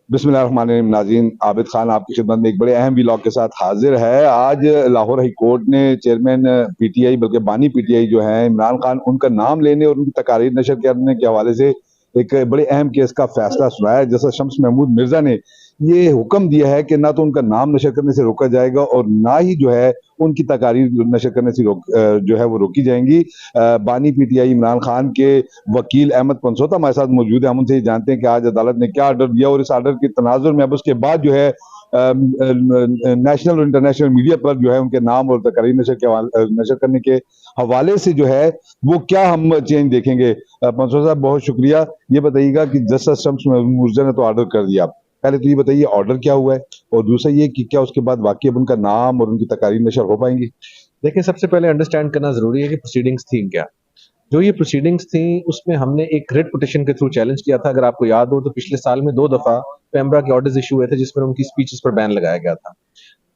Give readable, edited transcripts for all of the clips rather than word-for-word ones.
बिस्मिल्लाहिर्रहमानिर्रहीम। नाज़रीन, आबिद खान आपकी खिदमत में एक बड़े अहम व्लॉग के साथ हाजिर है। आज लाहौर हाई कोर्ट ने चेयरमैन पीटीआई बल्कि बानी पीटीआई जो हैं इमरान खान, उनका नाम लेने और उनकी तकारीर नशर करने के हवाले से एक बड़े अहम केस का फैसला सुनाया। जैसा शम्स महमूद मिर्जा ने ये हुक्म दिया है कि ना तो उनका नाम नशर करने से रोका जाएगा और ना ही जो है उनकी तकारीर नशर करने से जो है वो रोकी जाएंगी। बानी पीटीआई इमरान खान के वकील अहमद पंसोता हमारे साथ मौजूद है। हम उनसे जानते हैं कि आज अदालत ने क्या ऑर्डर दिया और इस ऑर्डर के तनाजुर में अब उसके बाद जो है नेशनल और इंटरनेशनल मीडिया पर जो है उनके नाम और तकरीर नशर करने के हवाले से जो है वो क्या हम चेंज देखेंगे। पंसोता साहब, बहुत शुक्रिया। ये बताइएगा कि जस्टिस शम्स मुर्जा ने तो ऑर्डर कर दिया, पहले तो ये बताइए ऑर्डर क्या हुआ है, और दूसरा ये कि क्या उसके बाद वाकई अब उनका नाम और उनकी तकारीर नशर हो पाएंगी। देखिए, सबसे पहले अंडरस्टैंड करना जरूरी है कि प्रोसीडिंग्स थी क्या। जो ये प्रोसीडिंग्स थी उसमें हमने एक रिट पिटीशन के थ्रू चैलेंज किया था। अगर आपको याद हो तो पिछले साल में 2 दफा पेम्ब्रा के ऑर्डर्स इशू हुए थे जिसमें उनकी स्पीचेस पर बैन लगाया गया था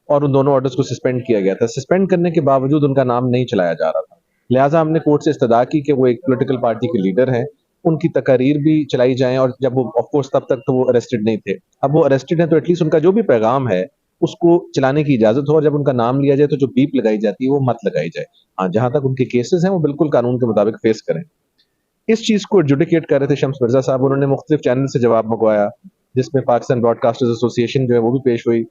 और उन दोनों ऑर्डर्स को सस्पेंड किया गया था। सस्पेंड करने के बावजूद उनका नाम नहीं चलाया जा रहा था, लिहाजा हमने कोर्ट से इस्तदा की कि वो एक पॉलिटिकल पार्टी के लीडर हैं, उनकी तकारीर भी चलाई जाए। और जब वो ऑफकोर्स तब तक तो वो अरेस्टेड नहीं थे, अब वो अरेस्टेड हैं तो एटलीस्ट उनका जो भी पैगाम है उसको चलाने की इजाजत हो, और जब उनका नाम लिया जाए तो जो बीप लगाई जाती है वो मत लगाई जाए। हाँ, जहां तक उनके केसेस हैं वो बिल्कुल कानून के मुताबिक फेस करें। इस चीज को एडजुडिकेट कर रहे थे शम्स मिर्जा साहब। उन्होंने मुख्तलिफ चैनल से जवाब मंगवाया जिसमें पाकिस्तान ब्रॉडकास्टर्स एसोसिएशन जो है वो भी पेश हुई,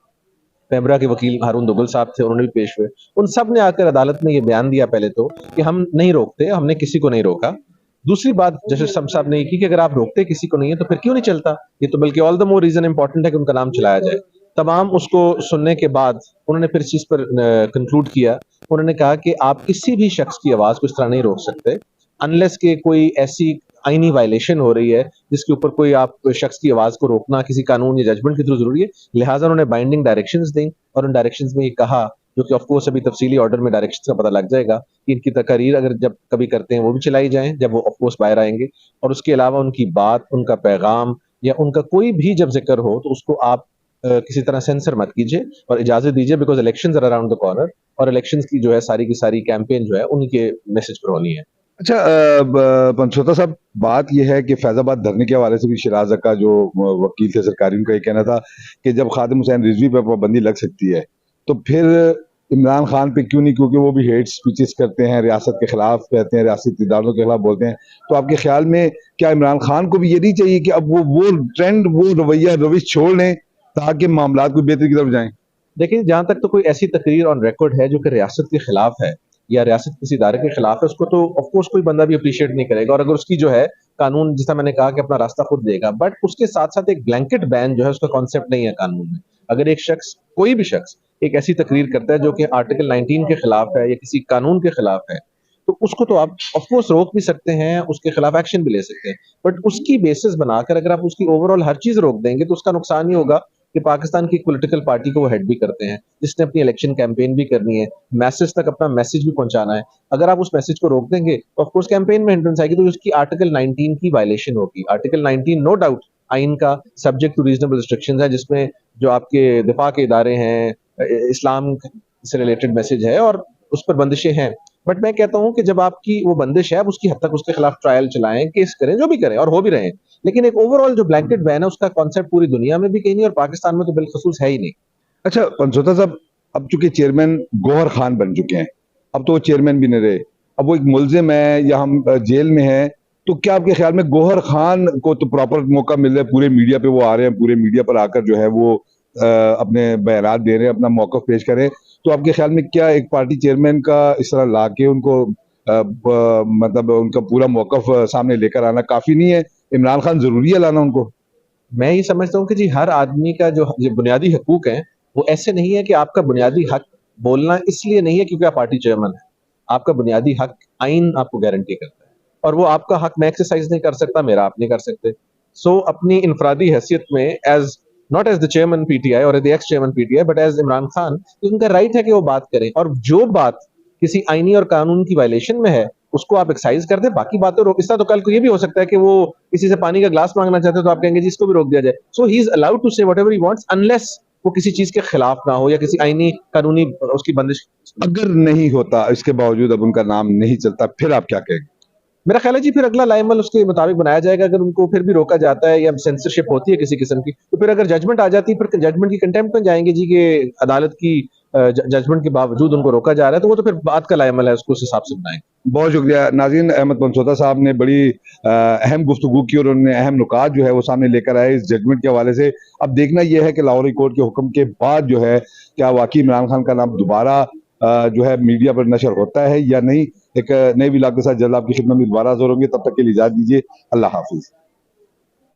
पेमरा के वकील हारून दुगल साहब थे, उन्होंने भी पेश हुए। उन सब ने आकर अदालत में ये बयान दिया पहले तो कि हम नहीं रोकते, हमने किसी को नहीं रोका। दूसरी बात जस्टिस शम्स साहब ने ये की कि अगर आप रोकते किसी को नहीं है तो फिर क्यों नहीं चलता। ये तो बल्कि all the more reason important है कि उनका नाम चलाया जाए। तमाम उसको सुनने के बाद उन्होंने फिर इस चीज पर कंक्लूड किया। उन्होंने कहा कि आप किसी भी शख्स की आवाज को इस तरह नहीं रोक सकते अनलेस के कोई ऐसी आईनी वायलेशन हो रही है जिसके ऊपर कोई आप शख्स की आवाज को रोकना किसी कानून या जजमेंट के थ्रू जरूरी है। लिहाजा उन्होंने बाइंडिंग डायरेक्शंस दी और उन डायरेक्शंस में ये कहा, जो कि ऑफ कोर्स अभी तफसीली ऑर्डर में डायरेक्शंस का पता लग जाएगा, कि इनकी तकारीर अगर जब कभी करते हैं वो भी चलाई जाएं जब वो ऑफ कोर्स बाहर आएंगे, और उसके अलावा उनकी बात, उनका पैगाम या उनका कोई भी जब जिक्र हो तो उसको आप किसी तरह सेंसर मत कीजिए और इजाजत दीजिए, because elections are around the corner और इलेक्शंस की जो है सारी की सारी कैंपेन जो है उनके मैसेज पर होनी है। अच्छा, पंचोता साहब, बात यह है कि फैजाबाद धरने के हवाले से भी शिराज अक्का जो वकील थे सरकारी, उनका ये कहना था कि जब खादिम हुसैन रिजवी पर पाबंदी लग सकती है तो फिर इमरान खान पे क्यों नहीं, क्योंकि वो भी हेट स्पीचेस करते हैं, रियासत के खिलाफ कहते हैं, रियासती इदारों के खिलाफ बोलते हैं। तो आपके ख्याल में क्या इमरान खान को भी ये नहीं चाहिए कि अब वो ट्रेंड, वो रवैया रविश छोड़ लें ताकि मामला को बेहतरी की तरफ जाएं। देखिए, जहां तक तो कोई ऐसी तकरीर ऑन रिकॉर्ड है जो कि रियासत के खिलाफ है या रियासत किसी इदारे के खिलाफ है, उसको तो ऑफ कोर्स कोई बंदा भी अप्रिशिएट नहीं करेगा। और अगर उसकी जो है कानून, जितना मैंने कहा कि अपना रास्ता खुद देगा, बट उसके साथ साथ एक ब्लैंकेट बैन जो है उसका कॉन्सेप्ट नहीं है कानून में। अगर एक शख्स, कोई भी शख्स एक ऐसी तकरीर करता है जो कि आर्टिकल 19 के खिलाफ है या किसी कानून के खिलाफ है, तो उसको तो आप ऑफ कोर्स रोक भी सकते हैं, उसके खिलाफ एक्शन भी ले सकते हैं, बट उसकी बेसिस बनाकर अगर आप उसकी ओवरऑल हर चीज रोक देंगे तो उसका नुकसान ही होगा कि पाकिस्तान की पॉलिटिकल पार्टी को वो हेड भी करते हैं, जिसने अपनी इलेक्शन कैंपेन भी करनी है, मैसेज तक अपना मैसेज भी पहुंचाना है। अगर आप उस मैसेज को रोक देंगे तो ऑफ कोर्स कैंपेन में हिंड्रेंस आएगी, तो उसकी आर्टिकल 19 की वायलेशन होगी। आर्टिकल 19 नो डाउट आइन का सब्जेक्ट टू रीजनेबल रिस्ट्रिक्शंस है, जिसमें जो आपके दिफा के इदारे हैं, इस्लाम से रिलेटेड मैसेज है और उस पर बंदिशें हैं। बट मैं कहता हूं कि जब आपकी वो बंदिश है, आप उसकी हद तक उसके खिलाफ ट्रायल चलाएं, केस करें, जो भी करें और हो भी रहे हैं, लेकिन एक ओवरऑल जो ब्लैंकेट बैन है उसका कॉन्सेप्ट पूरी दुनिया में भी कहीं नहीं और पाकिस्तान में तो बिलखसूस है ही नहीं। अच्छा पंचोता साहब, अब चूंकि चेयरमैन गौहर खान बन चुके हैं, अब तो वो चेयरमैन भी नहीं रहे, अब वो एक मुलजिम है या हम जेल में हैं, तो क्या आपके ख्याल में गौहर खान को तो प्रॉपर मौका मिल रहा है, पूरे मीडिया पे वो आ रहे हैं, पूरे मीडिया पर आकर जो है वो अपने बयानात दे रहे हैं, अपना मौक़िफ़ पेश करें, तो आपके ख्याल में क्या एक पार्टी चेयरमैन का इस तरह ला के उनको मतलब उनका पूरा मौक़िफ़ सामने लेकर आना काफ़ी नहीं है? इमरान खान ज़रूरी है लाना उनको? मैं ये समझता हूँ कि जी हर आदमी का जो बुनियादी हकूक है वो ऐसे नहीं है कि आपका बुनियादी हक बोलना इसलिए नहीं है क्योंकि आप पार्टी चेयरमैन है। आपका बुनियादी हक आइन आपको गारंटी करता है और वो आपका हक मैं एक्सरसाइज नहीं कर सकता, मेरा आप नहीं कर सकते। सो अपनी इनफरादी हैसियत में as not as the chairman PTI और the ex chairman PTI but as Imran Khan, तो उनका राइट है कि वो बात करें, और जो बात किसी आईनी और कानून की वायलेशन में है उसको आप एक्साइज कर दें, बाकी बातें रोक। इसका तो कल को ये भी हो सकता है कि वो किसी से पानी का ग्लास मांगना चाहते हैं तो आप कहेंगे जी इसको भी रोक दिया जाए। So he is allowed to say whatever he wants unless वो किसी चीज के खिलाफ ना हो या किसी आईनी कानूनी उसकी बंदिश। अगर नहीं होता, इसके बावजूद अब उनका नाम नहीं चलता, फिर आप क्या कहेंगे? मेरा ख्याल है जी फिर अगला लाइमल उसके मुताबिक बनाया जाएगा। अगर उनको फिर भी रोका जाता है या सेंसरशिप होती है किसी किस्म की, तो फिर अगर जजमेंट आ जाती है, फिर जजमेंट की कंटेम्प्ट में जाएँगे जी कि अदालत की जजमेंट के बावजूद उनको रोका जा रहा है, तो वो तो फिर बात का लाइमल है, उसको उस हिसाब से बनाएँगे। बहुत शुक्रिया नाज़रीन। अहमद बनसोदा साहब ने बड़ी अहम गुफ्तगू की और उन्होंने अहम नुकात जो है वो सामने लेकर आए इस जजमेंट के हवाले से। अब देखना यह है कि लाहौर हाई कोर्ट के हुक्म के बाद जो है क्या वाकई इमरान खान का नाम दोबारा जो है मीडिया पर नशर होता है या नहीं। एक नए व्लॉग के साथ जल्द आपकी खिदमत में दोबारा हाज़िर होंगे, तब तक के लिए इजाज़त दीजिए। अल्लाह हाफ़िज़।